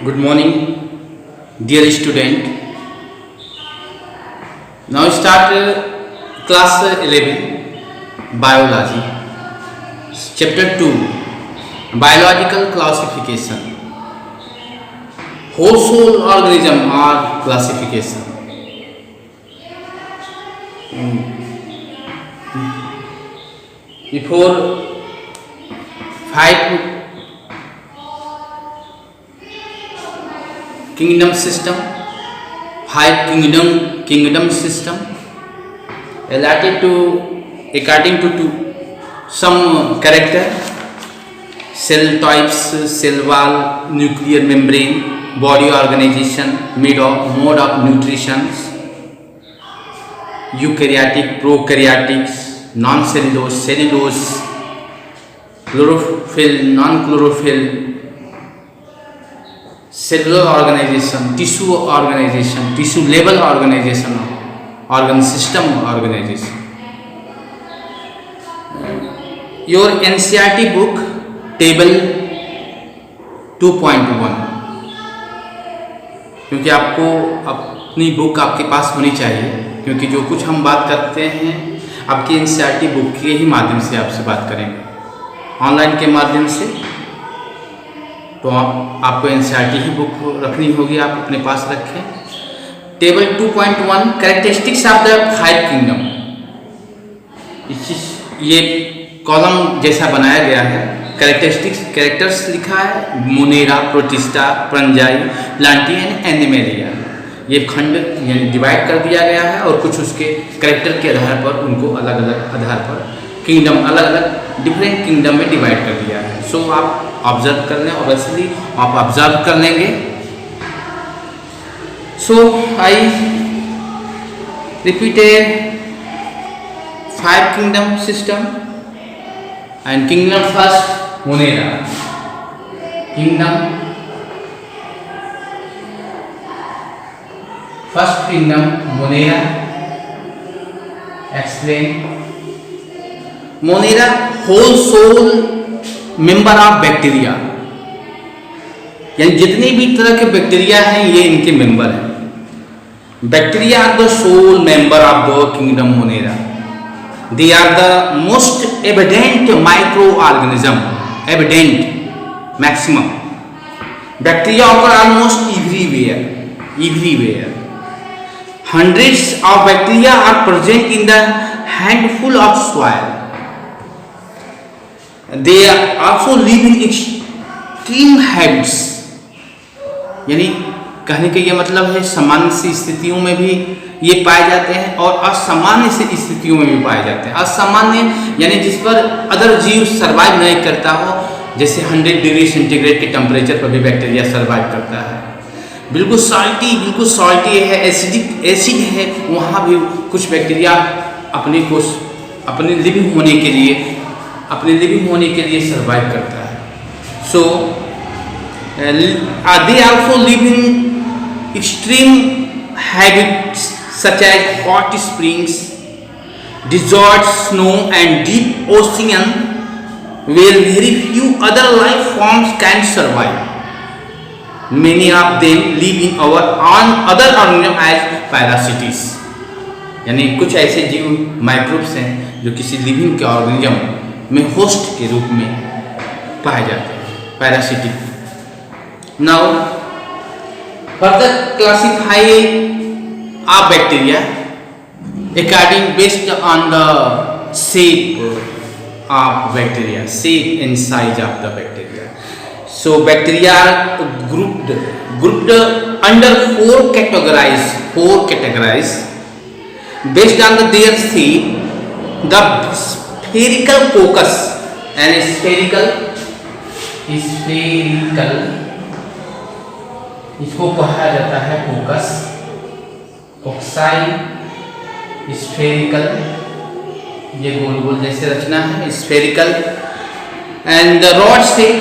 Good morning, dear student. Now start class 11 biology, chapter 2 biological classification. Whole organism are classification. Before 5 kingdom system, 5 kingdom system allotted to according to some character: cell types, cell wall, nuclear membrane, body organization, mode of nutrition, eukaryotic, prokaryotic, non-cellulose, cellulose, chlorophyll, non-chlorophyll, cellular organization, tissue level organization, organ system organization. Your NCERT book table 2.1, क्योंकि आपको अपनी book आपके पास होनी चाहिए, क्योंकि जो कुछ हम बात करते हैं आपकी NCERT बुक के ही माध्यम से आपसे बात करेंगे, ऑनलाइन के माध्यम से। तो आपको NCERT ही बुक रखनी होगी, आप अपने पास रखें। Table 2.1 characteristics of the 5 kingdom, ये कॉलम जैसा बनाया गया है। कैरेक्टर्स लिखा है: मोनेरा, प्रोटिस्टा, फंजाई, प्लांटियन, एनिमेलिया। ये खंड यानी डिवाइड कर दिया गया है और कुछ उसके कैरेक्टर के आधार पर उनको अलग अलग आधार पर किंगडम अलग अलग डिफरेंट किंगडम में डिवाइड कर दिया है। सो आप ऑब्जर्व कर लें, ऑब्वियसली आप ऑब्जर्व कर लेंगे। So I repeated 5 kingdom system and kingdom first Monera. First kingdom Monera. Explain. Monera whole sole member of bacteria, यानी जितने भी तरह के बैक्टीरिया हैं ये इनके मेंबर हैं। Bacteria are the sole member of the kingdom Monera. They are the most evident microorganism, evident maximum. Bacteria occur almost everywhere. Hundreds of bacteria are present in the handful of soil. They also live in extreme habits, यानी कहने का ये मतलब है सामान्य सी स्थितियों में भी ये पाए जाते हैं और असामान्य सी स्थितियों में भी पाए जाते हैं। असामान्य यानी जिस पर अदर जीव सर्वाइव नहीं करता हो, जैसे 100 डिग्री सेंटीग्रेड के टेम्परेचर पर भी बैक्टीरिया सर्वाइव करता है। बिल्कुल सॉल्टी है, एसिड है, वहाँ भी कुछ बैक्टीरिया अपने लिविंग होने के लिए सर्वाइव करता है। So they also live in extreme habits such as hot springs, desert, snow and deep ocean where very few other life forms can survive. Many of them live in our other organisms as parasites, यानी कुछ ऐसे जीव microbes हैं जो किसी living के organism में host के रूप में पाए जाते हैं, parasitic. Now further classify of bacteria according based on the shape of bacteria, shape and size of the bacteria. So bacteria are grouped under four categories based on their shape. The spherical coccus and spherical इसको कहा जाता है कोकस, कोक्साई, spherical, ये गोल गोल जैसे रचना है, spherical. And the rod shape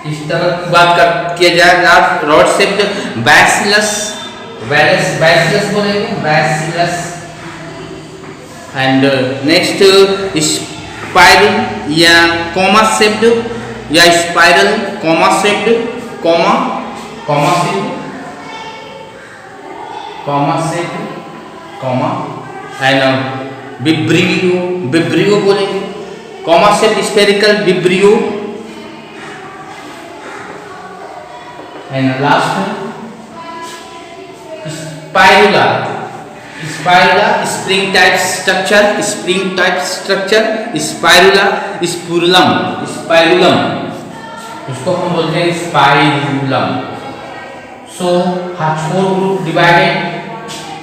इस तरह की बात किया जाए। रॉड शेप बैसिलस बोलेंगे, बैसिलस एंड नेक्स्ट स्पाइरल या कॉमा शेप्ड या spiral comma shaped comma comma shaped comma and vibrio बोलेंगे, comma shaped spherical vibrio and last spirula spring type structure spirulum उसको हम बोलते हैं spirillum. So has 4 group divided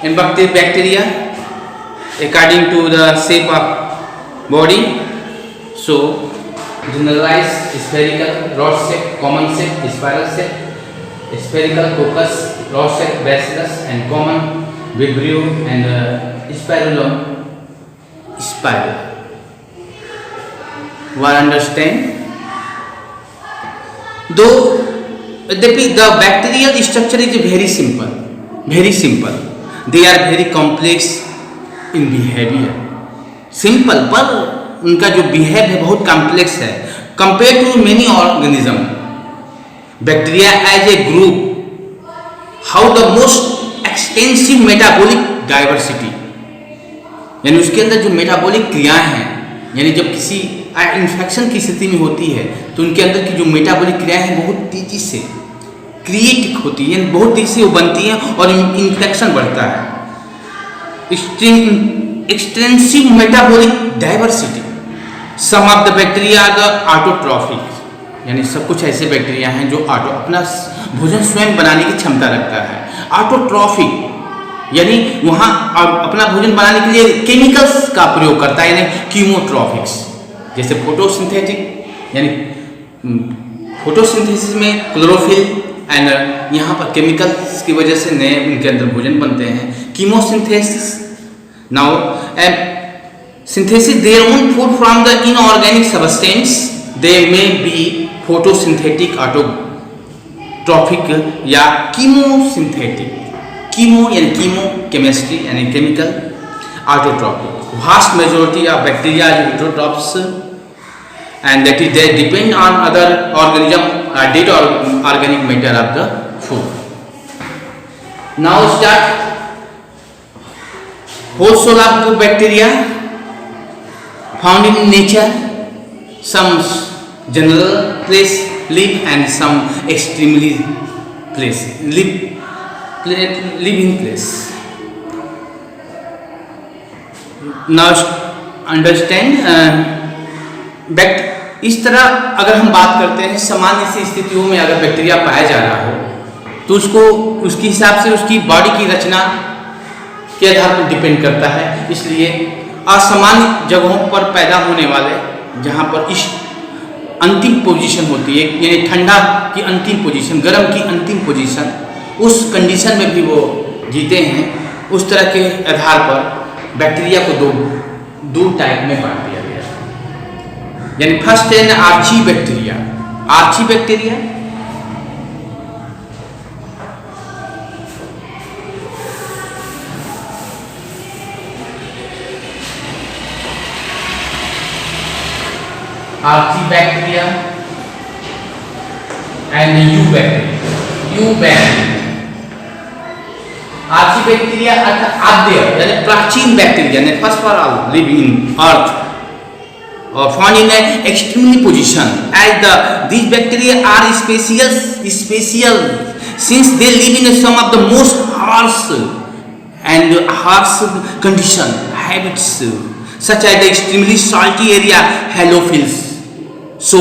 in bacteria according to the shape of body. So generalized spherical, rod shape, common shape, spiral shape, spherical, cocus, rod shape, bacillus, and common vibrio and spirulum spiral. One understand? Though the bacterial structure is very simple. They are very complex in behavior. Simple, पर उनका जो behave है बहुत complex है compare to many organism. Bacteria as a group how the most extensive metabolic diversity, यानी उसके अंदर जो मेटाबॉलिक क्रियाएं हैं, यानी जब किसी इन्फेक्शन की स्थिति में होती है तो उनके अंदर की जो मेटाबॉलिक क्रियाएं हैं बहुत तेजी से क्रिएट होती है, यानी बहुत तेजी से वो बनती हैं और इन्फेक्शन बढ़ता है। Extensive metabolic diversity. Some of the bacteria are the autotrophic, यानी सब कुछ ऐसे बैक्टीरिया हैं जो अपना भोजन स्वयं बनाने की क्षमता रखता है। ऑटोट्रॉफिक यानी वहाँ अपना भोजन बनाने के लिए केमिकल्स का प्रयोग करता है, यानी कीमोट्रॉफिक्स जैसे फोटोसिंथेटिक, यानी फोटोसिंथेसिस में क्लोरोफिल एंड यहाँ पर केमिकल्स की वजह से नए उनके अंदर भोजन बनते हैं। Chemosynthesis now synthesis their own food from the inorganic substance. They may be photosynthetic, autotrophic या chemosynthetic. Chemo यानी chemo chemistry यानी chemical, autotrophic. Vast majority of bacteria are heterotrophs and that is they depend on other organism dead organic matter of the food. Now start whole soul of the bacteria found in nature. Some general place live and some extremely place live in place. Now understand इस तरह अगर हम बात करते हैं सामान्य सी स्थितियों में अगर बैक्टीरिया पाया जा रहा हो तो उसको उसके हिसाब से उसकी बॉडी की रचना के आधार पर डिपेंड करता है। इसलिए असामान्य जगहों पर पैदा होने वाले जहाँ पर इस अंतिम पोजीशन होती है, यानी ठंडा की अंतिम पोजीशन, गर्म की अंतिम पोजीशन, उस कंडीशन में भी वो जीते हैं। उस तरह के आधार पर बैक्टीरिया को दो टाइप में बांट दिया गया है। यानी फर्स्ट है archaebacteria. Archibacteria and Eubacteria. Archibacteria अर्थात आद्य यानी प्राचीन बैक्टीरिया ने first for all live in earth और found in an extremely position as the these bacteria are special since they live in some of the most harsh condition habits such as the extremely salty area halophils, so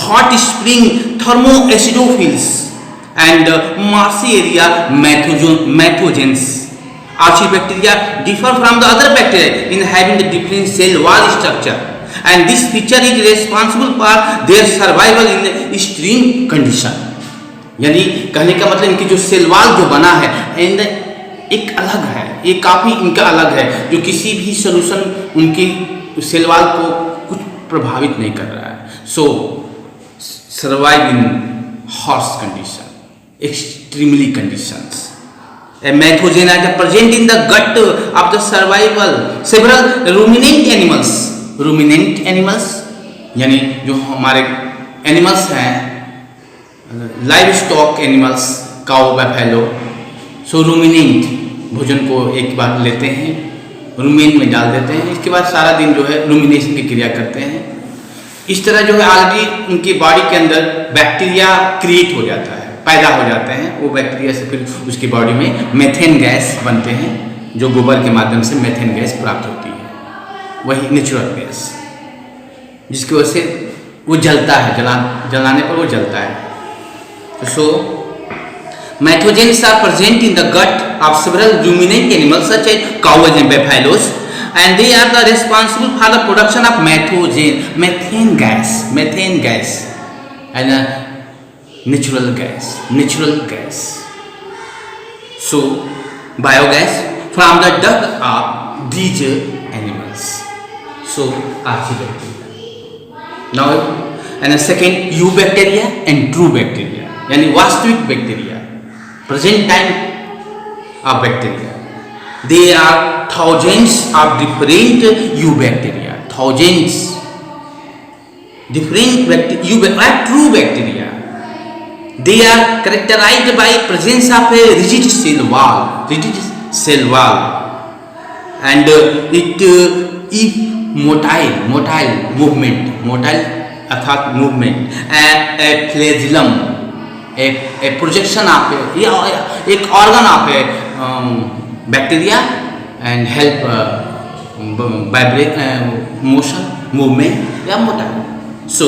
hot spring thermoacidophils and marshy area methogens. Archibacteria differ from the other bacteria in having the different cell wall structure and this feature is responsible for their survival in the extreme condition. यानी कहने का मतलब इनकी जो cell wall जो बना है एक अलग है, ये काफ़ी इनका अलग है जो किसी भी सोल्यूशन उनकी सेल वॉल को कुछ प्रभावित नहीं कर रहा है। So survive in harsh condition, extremely conditions. A methogen are present in the gut of the survival several ruminant animals. Ruminant animals यानी जो हमारे एनिमल्स हैं, livestock animals, cow, buffalo, so ruminant भोजन को एक बार लेते हैं, रूमेन में डाल देते हैं, इसके बाद सारा दिन जो है रूमिनेशन की क्रिया करते हैं। इस तरह जो है ऑलरेडी उनकी बॉडी के अंदर बैक्टीरिया क्रिएट हो जाता है, पैदा हो जाते हैं। वो बैक्टीरिया से फिर उसकी बॉडी में मेथेन गैस बनते हैं, जो गोबर के माध्यम से मेथेन गैस प्राप्त होती है, वही नेचुरल गैस, जिसकी वजह से वो जलता है, जलाने पर वो जलता है। सो methogens are present in the gut of several ruminant animals such as cows and buffaloes, and they are the responsible for the production of methane gas and natural gas. So biogas from the dung of these animals. So archibacteria. Now and the second eubacteria and true bacteria, यानी वास्तविक bacteria, present time of bacteria. They are thousands of different eubacteria, thousands different true bacteria. They are characterized by presence of a rigid cell wall, and if motile अर्थात movement, a flagellum, a projection of एक organ of a bacteria and help movement या motile. So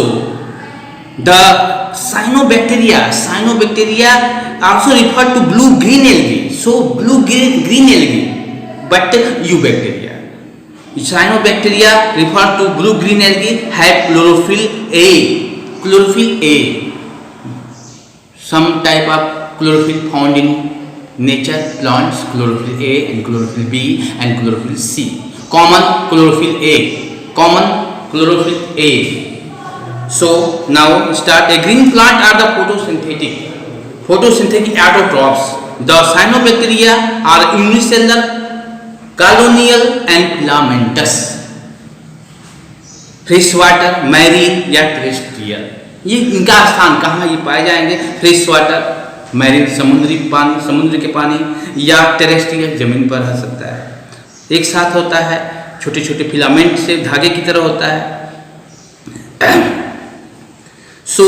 the cyanobacteria also referred to blue-green algae. So blue-green algae, but eubacteria. Cyanobacteria referred to blue-green algae have chlorophyll A. Some type of chlorophyll found in nature plants, chlorophyll A and chlorophyll B and chlorophyll C. Common chlorophyll A. So now start. A green plant are the photosynthetic autotrophs. The cyanobacteria are unicellular, colonial and filamentous. Fresh water, marine या terrestrial, ये इनका स्थान कहाँ ये पाए जाएंगे? Fresh water, marine समुद्र के पानी, या टेरेस्ट्रियल जमीन पर रह सकता है। एक साथ होता है, छोटे छोटे फिलामेंट से धागे की तरह होता है। So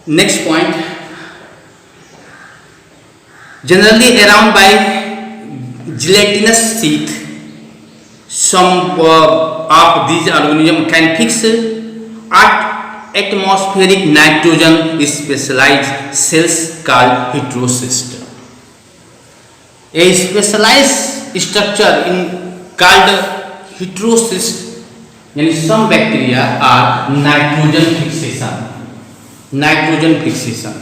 next point, generally around by gelatinous sheath. Some of these organisms can fix atmospheric nitrogen specialized cells called heterocyst. A specialized structure called heterocyst, यानी some bacteria are nitrogen fixation.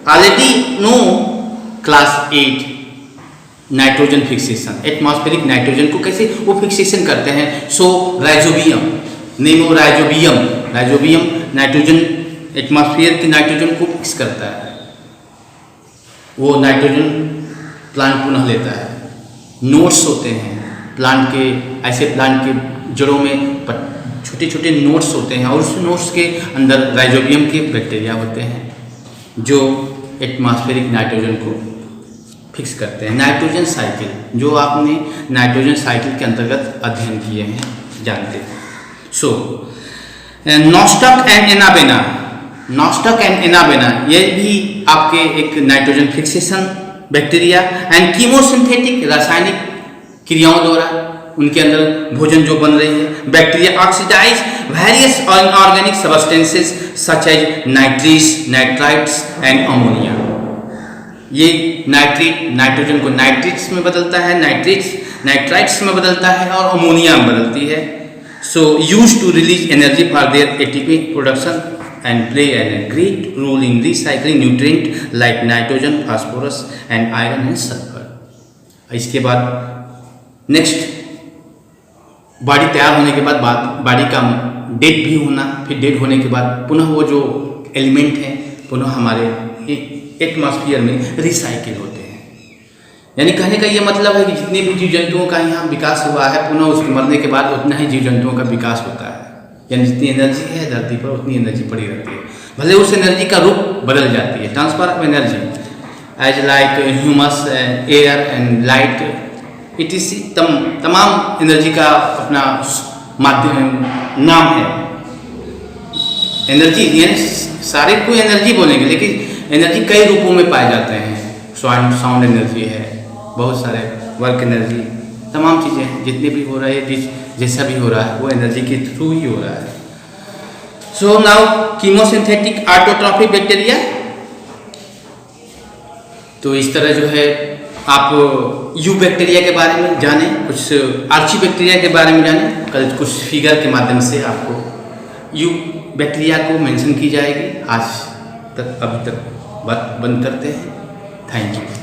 Already know class 8 nitrogen fixation, atmospheric nitrogen को कैसे वो fixation करते हैं। सो rhizobium nitrogen, atmosphere की nitrogen को fix करता है, वो नाइट्रोजन प्लांट पुनः लेता है। नोड्स होते हैं प्लांट के, ऐसे प्लांट के जड़ों में छोटे छोटे नोड्स होते हैं, और उस नोड्स के अंदर राइजोबियम के बैक्टीरिया होते हैं जो एटमॉस्फेरिक नाइट्रोजन को फिक्स करते हैं। नाइट्रोजन साइकिल, जो आपने नाइट्रोजन साइकिल के अंतर्गत अध्ययन किए हैं, जानते हैं। सो नॉस्टक एंड एनाबेना, ये भी आपके एक nitrogen fixation bacteria. And chemosynthetic, रासायनिक क्रियाओं द्वारा उनके अंदर भोजन जो बन रही है। Bacteria oxidise various inorganic substances such as nitrites and ammonia. ये नाइट्रोजन को नाइट्रेट्स में बदलता है, नाइट्राइट्स में बदलता है, और अमोनिया में बदलती है। So use to release energy for their ATP production and play an great role in recycling nutrient like nitrogen, phosphorus and iron and sulphur. इसके बाद नेक्स्ट, बॉडी तैयार होने के बाद बॉडी का डेड भी होना, फिर डेड होने के बाद पुनः वो जो एलिमेंट हैं पुनः हमारे एटमॉस्फेयर में रिसाइकिल होते हैं। यानी कहने का ये मतलब है कि जितने भी जीव जंतुओं का यहाँ विकास हुआ है, पुनः उसके मरने के बाद उतना ही जीव जंतुओं का विकास होता है। यानी जितनी एनर्जी है धरती पर उतनी एनर्जी पड़ी रहती है, भले उस एनर्जी का रूप बदल जाती है। Transfer of energy as like humus, air and light, it is तमाम एनर्जी का अपना माध्यम नाम है। एनर्जी यानी सारे को एनर्जी बोलेंगे, लेकिन एनर्जी कई रूपों में पाए जाते हैं। साउंड एनर्जी है, बहुत सारे वर्क एनर्जी, तमाम चीज़ें हैं। जितने भी हो रहा है, जैसा भी हो रहा है वो एनर्जी के थ्रू ही हो रहा है। So now chemosynthetic autotrophic bacteria. तो इस तरह जो है आप यू बैक्टीरिया के बारे में जाने, कुछ आर्ची बैक्टीरिया के बारे में जाने। कल कुछ फिगर के माध्यम से आपको यू बैक्टीरिया को मेंशन की जाएगी। आज तक अभी तक बात बंद करते हैं। Thank you.